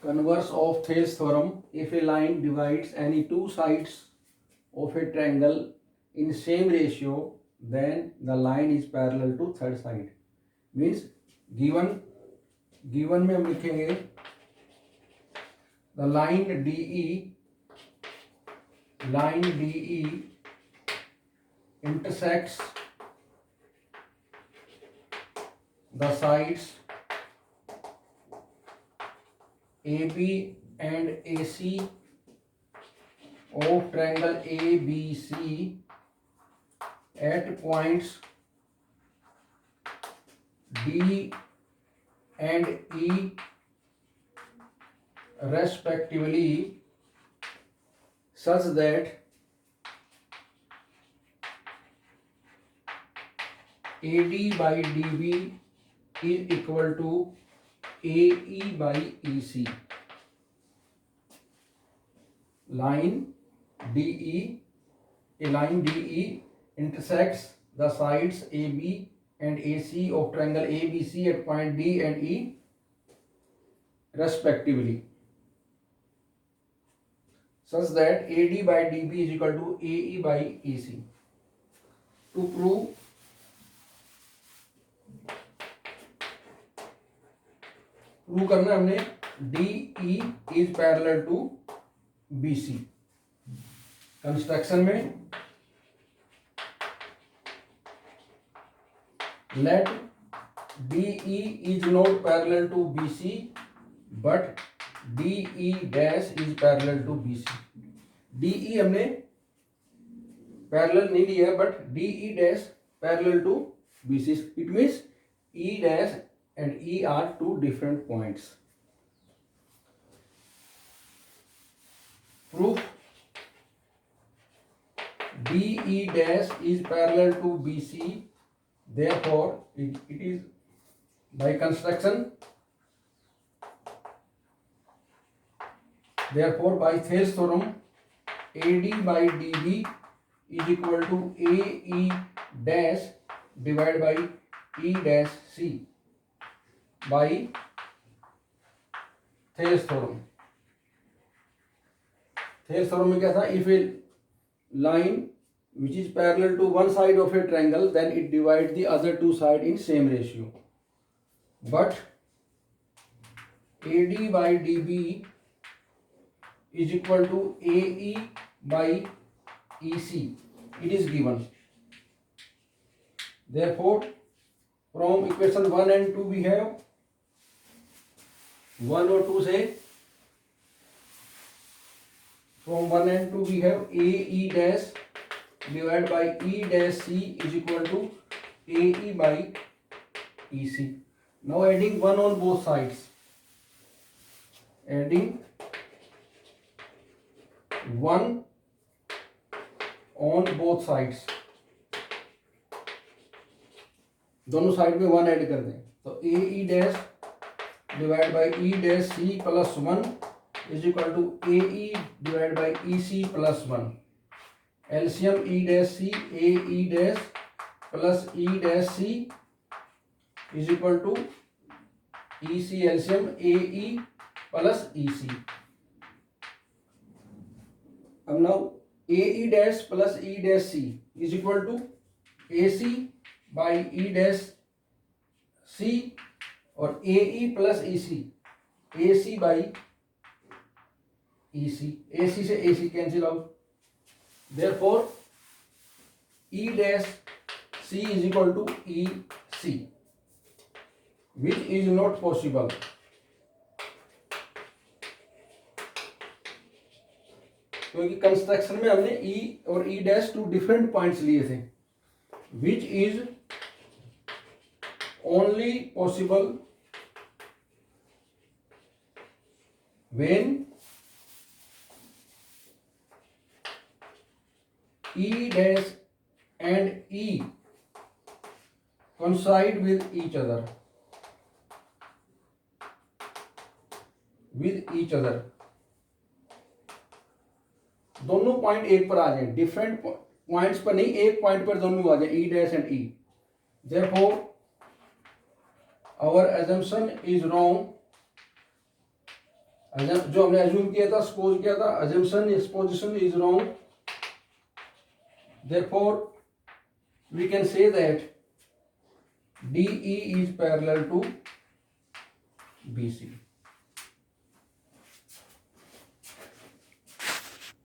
Converse of Thales theorem: if a line divides any two sides of a triangle in same ratio, then the line is parallel to third side. Means given में हम लिखेंगे the line DE intersects the sides AB and AC of triangle ABC at points D and E respectively, such that AD by DB is equal to AE by EC. Line DE intersects the sides AB and AC of triangle ABC at point D and E respectively, such that AD by DB is equal to AE by EC. To prove करना है हमने DE is parallel to BC. Construction में let DE is not parallel to BC but DE dash is parallel to BC. DE हमने parallel नहीं लिया but DE dash parallel to BC. It means E dash and E are two different points. Proof: DE dash is parallel to BC, therefore it is by construction. Therefore, by Thales theorem, AD by DB is equal to AE dash divided by E dash C by Thales theorem. Thales theorem में क्या था? If a line which is parallel to one side of a triangle, then it divides the other two sides in same ratio. But AD by DB is equal to AE by EC. It is given. Therefore, from equation 1 and 2 we have 1 और 2 से from 1 and 2 we have AE dash divided by E dash C is equal to AE by EC. Now adding 1 on both sides. Adding 1 on both sides. दोनों side में 1 add कर दें तो AE dash divide by E dash C plus 1 is equal to AE divide by EC plus 1. LCM E dash C AE dash plus E dash C is equal to EC LCM AE plus EC. अब now AE dash plus E dash C is equal to AC by E dash C और AE plus EC AC by EC. AC से AC cancel out. Therefore E dash C is equal to EC, which is not possible. क्योंकि construction में हमने E और E dash two different points लिए थे, which is only possible when E dash and E coincide with each other. दोनों point एक पर आ जाए, डिफरेंट पॉइंट्स पर नहीं, एक पॉइंट पर दोनों आ जाए, E dash and E. Therefore our assumption is wrong. जो हमने अज्यूम किया था, सपोज किया था, अजम्पशन इस position is wrong, therefore we can say that DE is parallel to BC.